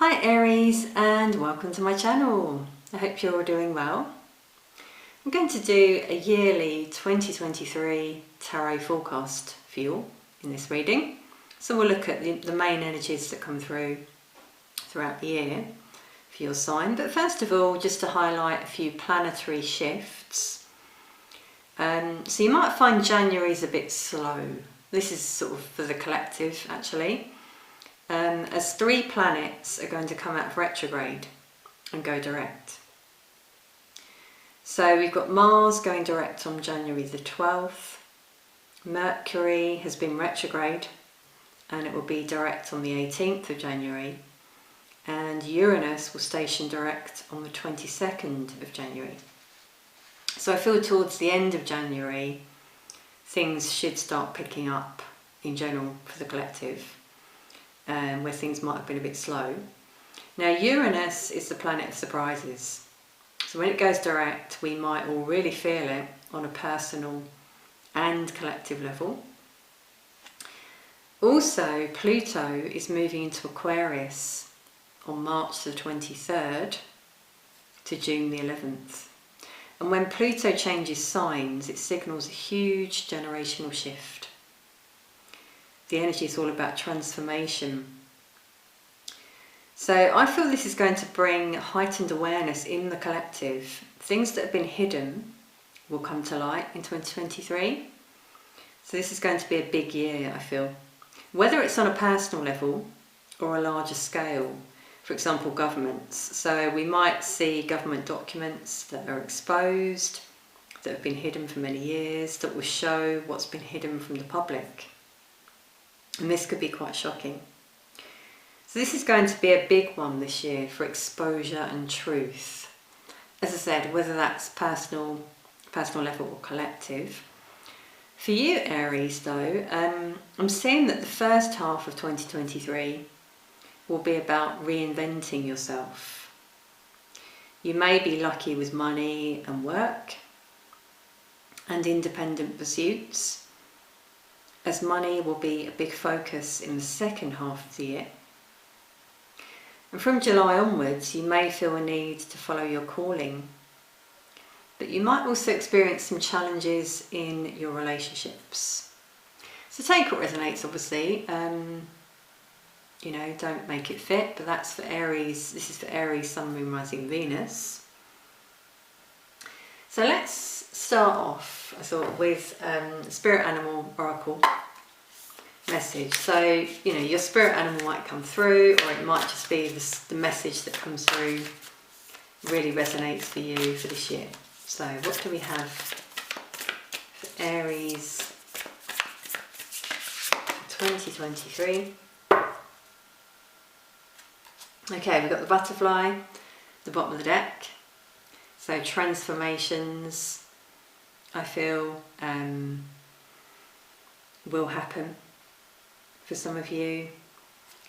Hi Aries, and welcome to my channel. I hope you're all doing well. I'm going to do a yearly 2023 tarot forecast for you all in this reading. So we'll look at the main energies that come throughout the year for your sign. But first of all, just to highlight a few planetary shifts. So you might find January's a bit slow. This is sort of for the collective actually. As 3 planets are going to come out of retrograde and go direct. So we've got Mars going direct on January the 12th. Mercury has been retrograde and it will be direct on the 18th of January. And Uranus will station direct on the 22nd of January. So I feel towards the end of January, things should start picking up in general for the collective. Where things might have been a bit slow. Now Uranus is the planet of surprises. So when it goes direct, we might all really feel it on a personal and collective level. Also, Pluto is moving into Aquarius on March the 23rd to June the 11th. And when Pluto changes signs, it signals a huge generational shift. The energy is all about transformation. So I feel this is going to bring heightened awareness in the collective. Things that have been hidden will come to light in 2023. So this is going to be a big year, I feel. Whether it's on a personal level or a larger scale, for example, governments. So we might see government documents that are exposed, that have been hidden for many years, that will show what's been hidden from the public. And this could be quite shocking. So this is going to be a big one this year for exposure and truth. As I said, whether that's personal level or collective. For you Aries though, I'm seeing that the first half of 2023 will be about reinventing yourself. You may be lucky with money and work and independent pursuits, as money will be a big focus in the second half of the year. And from July onwards, you may feel a need to follow your calling, but you might also experience some challenges in your relationships. So take what resonates, obviously. Don't make it fit, but that's for Aries. This is for Aries, Sun, Moon, Rising, Venus. So let's start off, I thought, with Spirit Animal Oracle message. So, your spirit animal might come through, or it might just be the message that comes through really resonates for you for this year. So what do we have for Aries 2023? Okay, we've got the butterfly, the bottom of the deck. So transformations, I feel, will happen for some of you.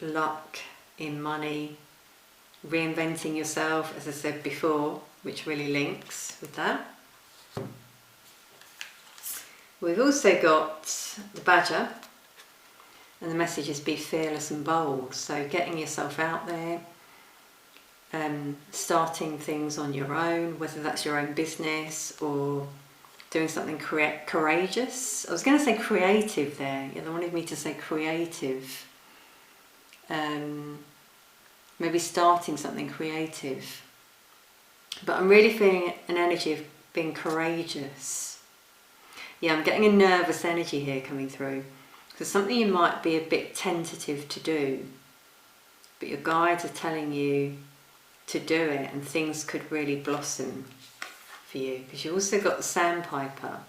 Luck in money, reinventing yourself, as I said before, which really links with that. We've also got the badger, and the message is be fearless and bold. So getting yourself out there, starting things on your own, whether that's your own business or doing something courageous. I was going to say creative there. They wanted me to say creative. Maybe starting something creative. But I'm really feeling an energy of being courageous. Yeah, I'm getting a nervous energy here coming through. So something you might be a bit tentative to do, but your guides are telling you to do it, and things could really blossom for you. Because you also got the sandpiper,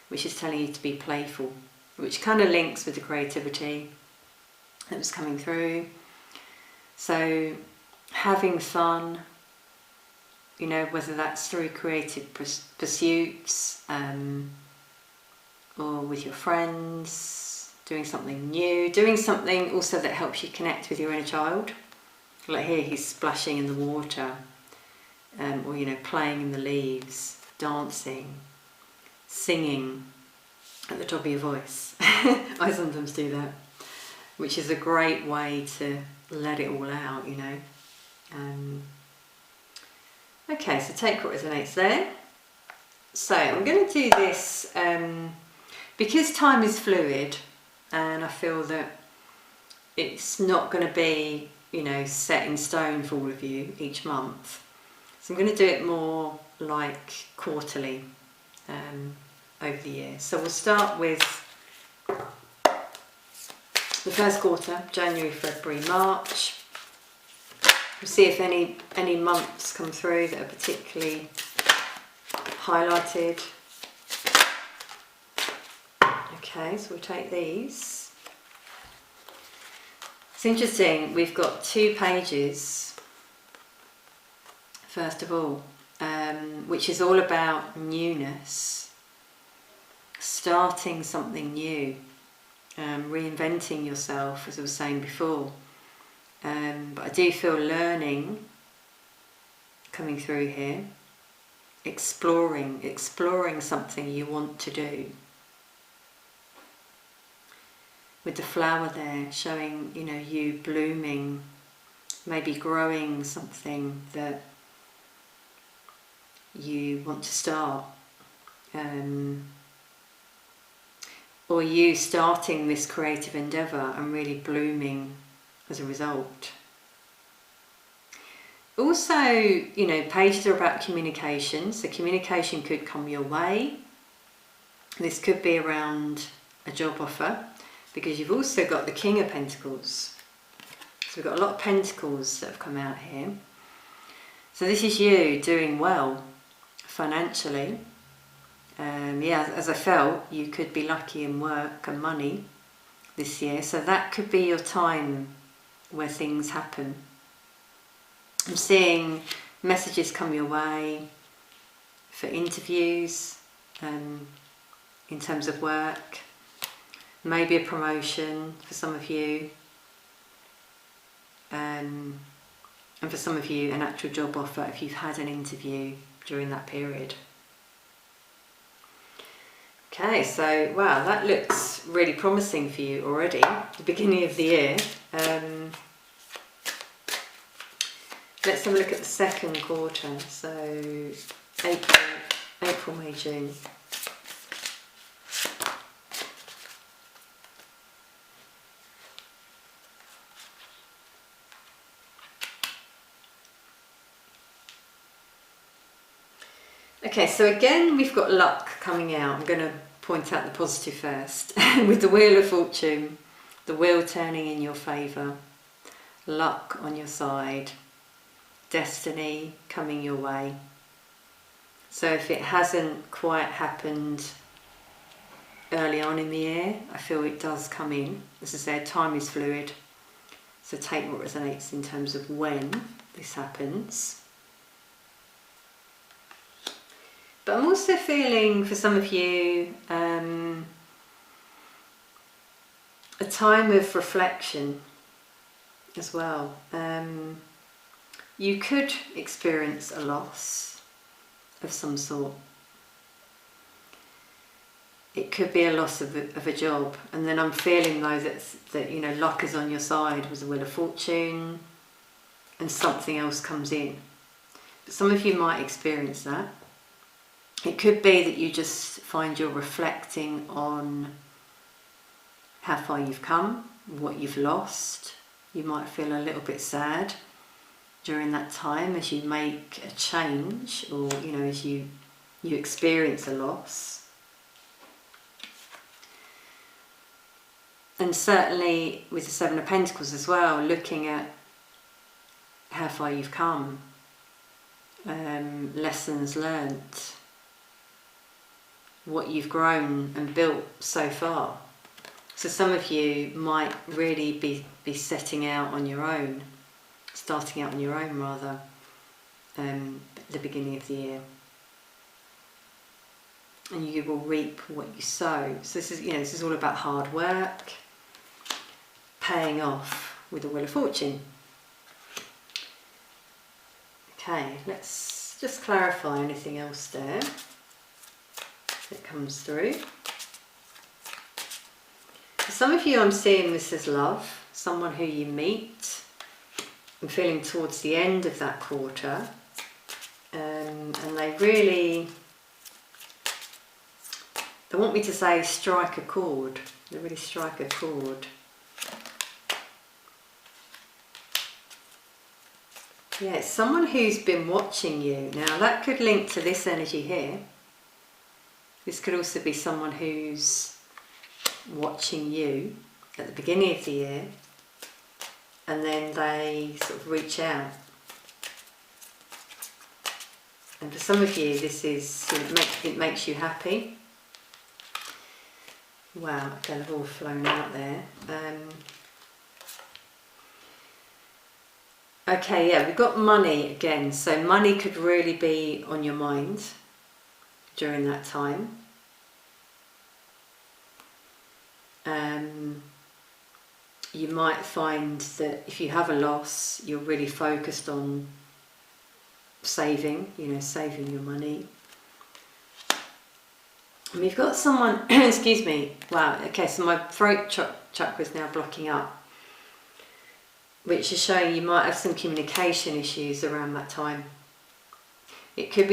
which is telling you to be playful, which kind of links with the creativity that was coming through. So having fun, whether that's through creative pursuits, or with your friends, doing something new, doing something also that helps you connect with your inner child. Like here, he's splashing in the water, or playing in the leaves, dancing, singing at the top of your voice. I sometimes do that. which is a great way to let it all out, you know. Okay, so take what resonates there. So I'm going to do this because time is fluid, and I feel that it's not going to be, you know, set in stone for all of you each month. So I'm going to do it more like quarterly over the year. So we'll start with the first quarter, January, February, March. We'll see if any months come through that are particularly highlighted. Okay, so we'll take these. It's interesting, we've got 2 pages, first of all, which is all about newness, starting something new, reinventing yourself, as I was saying before. But I do feel learning coming through here, exploring something you want to do. With the flower there showing, you know, you blooming, maybe growing something that you want to start, or you starting this creative endeavour and really blooming as a result. Also, you know, pages are about communication, so communication could come your way. This could be around a job offer, because you've also got the King of Pentacles. So we've got a lot of Pentacles that have come out here. So this is you doing well financially. Yeah, as I felt, you could be lucky in work and money this year. So that could be your time where things happen. I'm seeing messages come your way for interviews in terms of work. Maybe a promotion for some of you, and for some of you an actual job offer if you've had an interview during that period. Okay, so wow, that looks really promising for you already, the beginning of the year. Let's have a look at the second quarter, so April, May, June. Okay, so again we've got luck coming out. I'm going to point out the positive first. With the Wheel of Fortune, the wheel turning in your favour, luck on your side, destiny coming your way. So if it hasn't quite happened early on in the year, I feel it does come in. As I said, time is fluid, so take what resonates in terms of when this happens. But I'm also feeling, for some of you, a time of reflection as well. You could experience a loss of some sort. It could be a loss of a job, and then I'm feeling though that you know, luck is on your side with the Wheel of Fortune, and something else comes in. But some of you might experience that. It could be that you just find you're reflecting on how far you've come, what you've lost. You might feel a little bit sad during that time as you make a change, or you know, as you experience a loss. And certainly with the Seven of Pentacles as well, looking at how far you've come, lessons learnt, what you've grown and built so far. So some of you might really be setting out on your own, starting out on your own rather, at the beginning of the year. And you will reap what you sow. So this is, you know, this is all about hard work, paying off with the Wheel of Fortune. Okay, let's just clarify anything else there that comes through. For some of you, I'm seeing this as love, someone who you meet. I'm feeling towards the end of that quarter, and they want me to say strike a chord. They really strike a chord. Yeah, it's someone who's been watching you. Now that could link to this energy here. This could also be someone who's watching you at the beginning of the year, and then they sort of reach out. And for some of you, this is, it makes you happy. Wow, okay, they've all flown out there. Okay, yeah, we've got money again. So money could really be on your mind during that time. You might find that if you have a loss, you're really focused on saving, saving your money. And we've got someone, excuse me, wow, okay, so my throat chakra is now blocking up, which is showing you might have some communication issues around that time. It could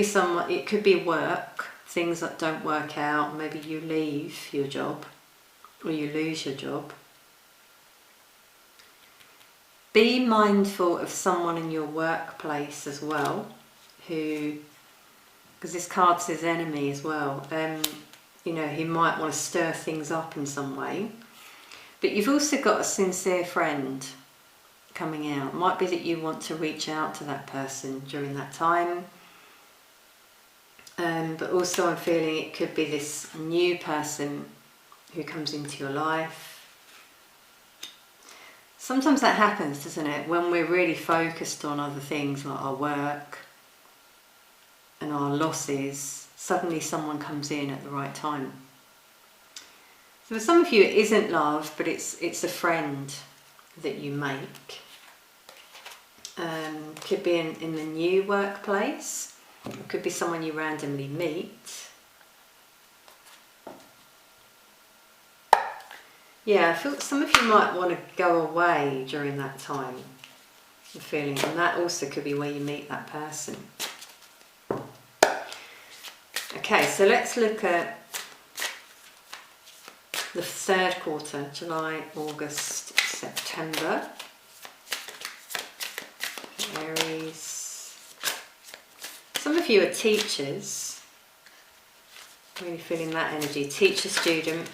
be work, things that don't work out, maybe you leave your job or you lose your job. Be mindful of someone in your workplace as well, because this card says enemy as well, he might want to stir things up in some way. But you've also got a sincere friend coming out. It might be that you want to reach out to that person during that time. But also I'm feeling it could be this new person who comes into your life. Sometimes that happens, doesn't it? When we're really focused on other things like our work and our losses, suddenly someone comes in at the right time. So for some of you it isn't love, but it's a friend that you make. Could be in the new workplace. It could be someone you randomly meet. Yeah, I feel some of you might want to go away during that time. I'm feeling, and that also could be where you meet that person. Okay, so let's look at the third quarter, July, August, September. Aries. Some of you are teachers. Really feeling that energy. Teacher, student.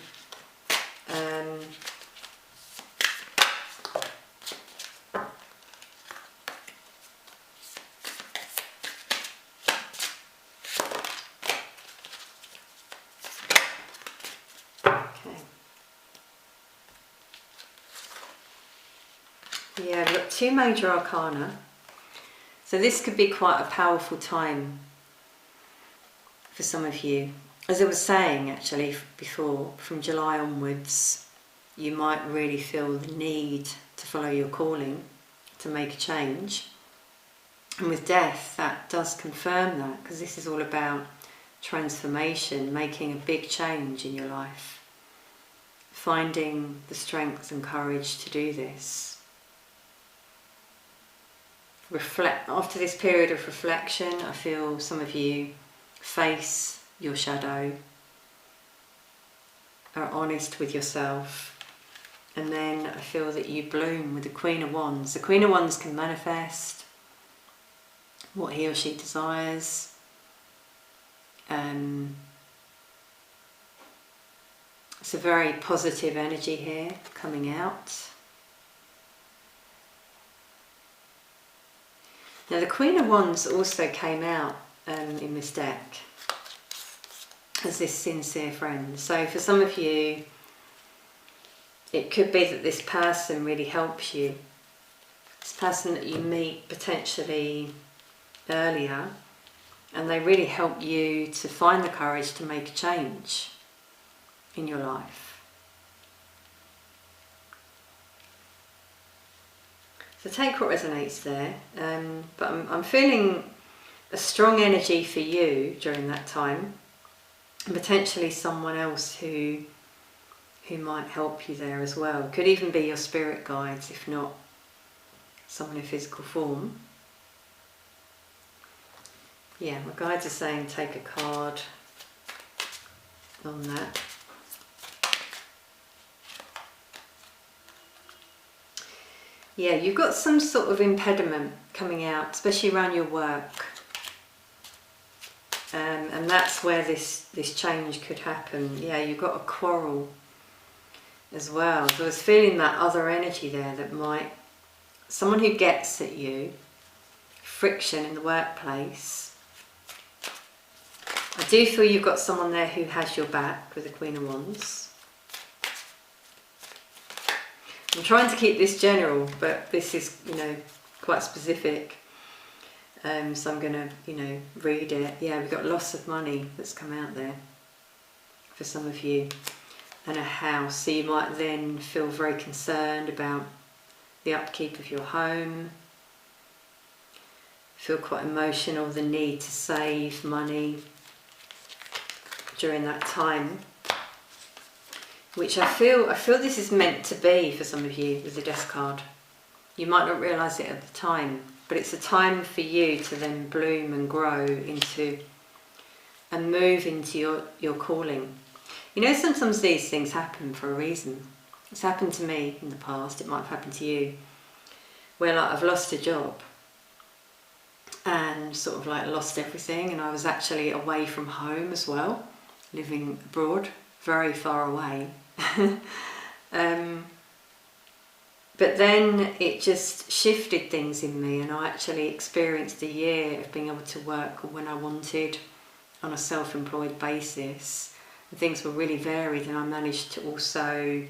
Yeah, we've got two major arcana. So this could be quite a powerful time for some of you. As I was saying actually before, from July onwards, you might really feel the need to follow your calling, to make a change. And with death, that does confirm that, because this is all about transformation, making a big change in your life, finding the strength and courage to do this. After this period of reflection, I feel some of you face your shadow, are honest with yourself, and then I feel that you bloom with the Queen of Wands. The Queen of Wands can manifest what he or she desires. It's a very positive energy here coming out. Now the Queen of Wands also came out in this deck as this sincere friend. So for some of you, it could be that this person really helps you. This person that you meet potentially earlier, and they really help you to find the courage to make a change in your life. So take what resonates there, but I'm feeling a strong energy for you during that time, and potentially someone else who who might help you there as well. Could even be your spirit guides, if not someone in physical form. Yeah, my guides are saying take a card on that. Yeah, you've got some sort of impediment coming out, especially around your work. And that's where this change could happen. Yeah, you've got a quarrel as well. So I was feeling that other energy there that might, someone who gets at you, friction in the workplace. I do feel you've got someone there who has your back with the Queen of Wands. I'm trying to keep this general, but this is, quite specific. So I'm going to, read it. Yeah, we've got loss of money that's come out there for some of you, and a house. So you might then feel very concerned about the upkeep of your home. Feel quite emotional, the need to save money during that time, which I feel this is meant to be for some of you with the Death card. You might not realise it at the time, but it's a time for you to then bloom and grow into and move into your calling. Sometimes these things happen for a reason. It's happened to me in the past, it might have happened to you, where I've lost a job and sort of lost everything, and I was actually away from home as well, living abroad, very far away. But then it just shifted things in me, and I actually experienced a year of being able to work when I wanted on a self-employed basis. And things were really varied, and I managed to also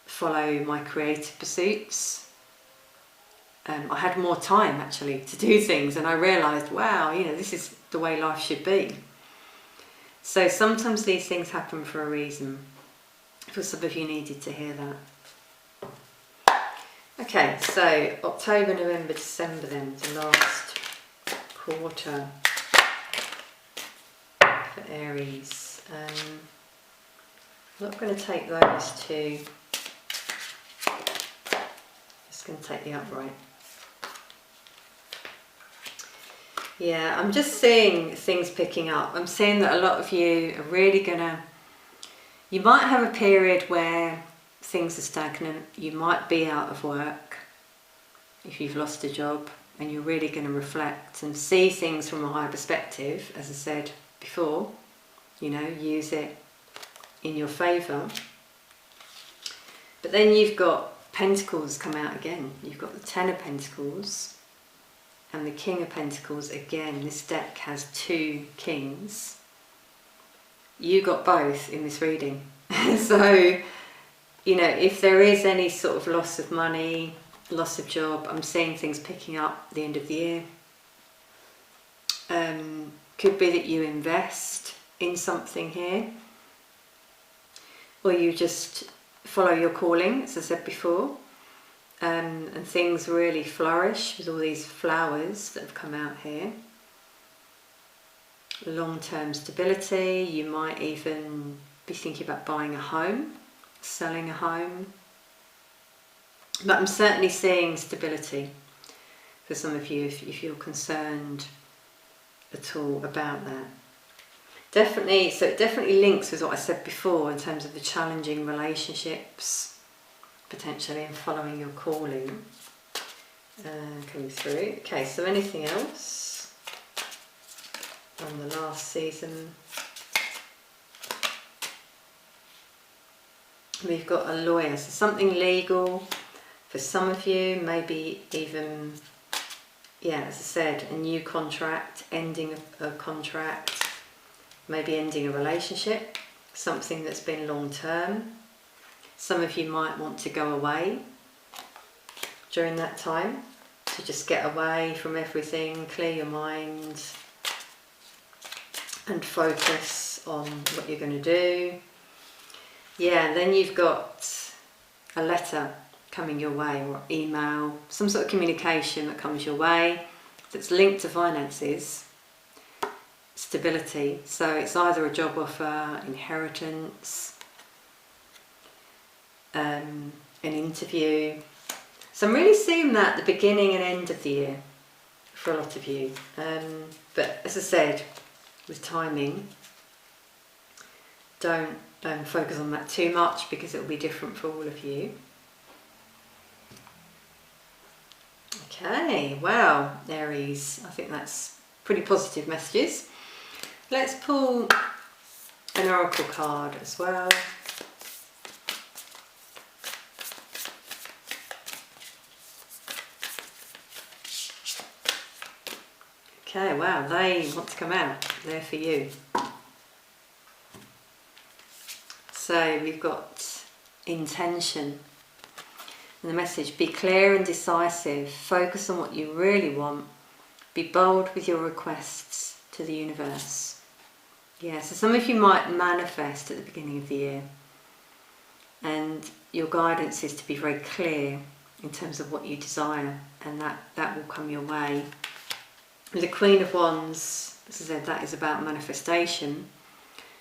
follow my creative pursuits. I had more time actually to do things, and I realised, wow, this is the way life should be. So sometimes these things happen for a reason. For some of you needed to hear that. Okay, so October, November, December then, the last quarter for Aries. I'm not going to take those two, just going to take the upright. Yeah, I'm just seeing things picking up. I'm seeing that a lot of you are really you might have a period where things are stagnant. You might be out of work if you've lost a job, and you're really going to reflect and see things from a higher perspective, as I said before. Use it in your favour. But then you've got Pentacles come out again. You've got the Ten of Pentacles and the King of Pentacles again. This deck has two kings. You got both in this reading. So, if there is any sort of loss of money, loss of job, I'm seeing things picking up at the end of the year. Could be that you invest in something here, or you just follow your calling, as I said before, and things really flourish with all these flowers that have come out here. Long-term stability. You might even be thinking about buying a home, selling a home, but I'm certainly seeing stability for some of you if you're concerned at all about that. Definitely, so it definitely links with what I said before in terms of the challenging relationships, potentially, and following your calling coming through. Okay, so anything else on the last season? We've got a lawyer, so something legal for some of you, maybe even, yeah, as I said, a new contract, ending a contract, maybe ending a relationship, something that's been long term. Some of you might want to go away during that time, to just get away from everything, clear your mind and focus on what you're going to do. Yeah, and then you've got a letter coming your way, or email, some sort of communication that comes your way that's linked to finances, stability. So it's either a job offer, inheritance, an interview. So I'm really seeing that at the beginning and end of the year for a lot of you. But as I said, with timing, don't focus on that too much because it will be different for all of you. Okay, wow, Aries, I think that's pretty positive messages. Let's pull an oracle card as well. Okay, wow, they want to come out. They're for you. So we've got intention. And the message, be clear and decisive. Focus on what you really want. Be bold with your requests to the universe. Yeah, so some of you might manifest at the beginning of the year. And your guidance is to be very clear in terms of what you desire. And that will come your way. With the Queen of Wands, as I said, that is about manifestation.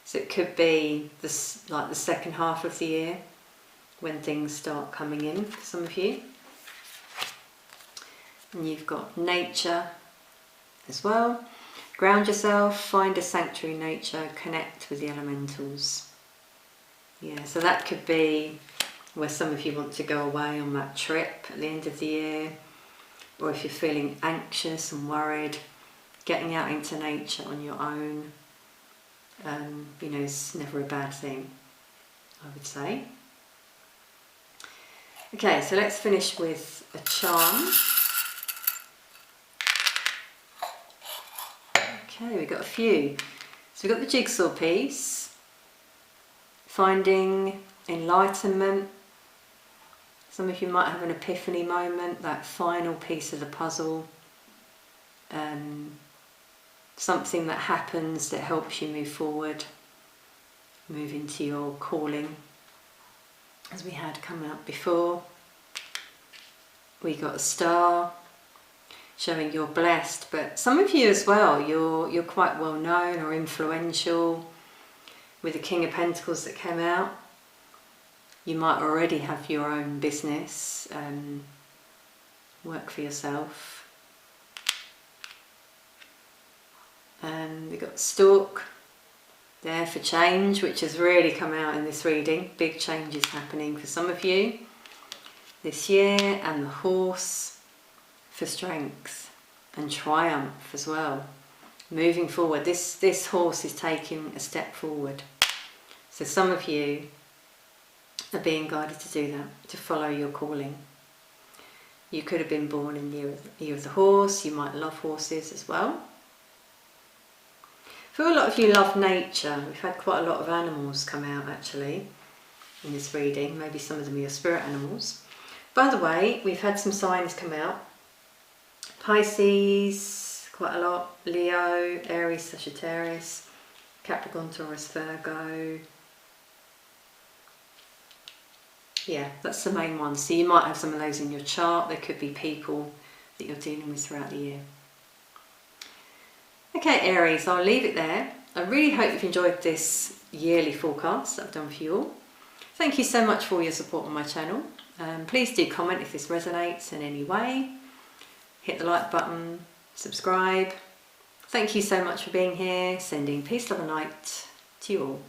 So it could be this, like the second half of the year when things start coming in for some of you. And you've got nature as well. Ground yourself, find a sanctuary in nature, connect with the elementals. Yeah, so that could be where some of you want to go away on that trip at the end of the year. Or if you're feeling anxious and worried, getting out into nature on your own, you know, is never a bad thing, I would say. Okay, so let's finish with a charm. Okay, we've got a few. So we've got the jigsaw piece, finding enlightenment. Some of you might have an epiphany moment, that final piece of the puzzle. Something that happens that helps you move forward, move into your calling, as we had come out before. We got a star showing you're blessed, but some of you as well, you're quite well known or influential. With the King of Pentacles that came out, you might already have your own business, work for yourself. We've got Stork there for change, which has really come out in this reading. Big changes happening for some of you this year, and the Horse for strength and triumph as well. Moving forward, this horse is taking a step forward. So some of you are being guided to do that, to follow your calling. You could have been born in the year of the horse. You might love horses as well. I feel a lot of you love nature. We've had quite a lot of animals come out actually in this reading. Maybe some of them are your spirit animals. By the way, we've had some signs come out. Pisces, quite a lot. Leo, Aries, Sagittarius, Capricorn, Taurus, Virgo. Yeah, that's the main one. So you might have some of those in your chart. There could be people that you're dealing with throughout the year. Okay, Aries, I'll leave it there. I really hope you've enjoyed this yearly forecast that I've done for you all. Thank you so much for all your support on my channel. Please do comment if this resonates in any way. Hit the like button, subscribe. Thank you so much for being here. Sending peace, love and light to you all.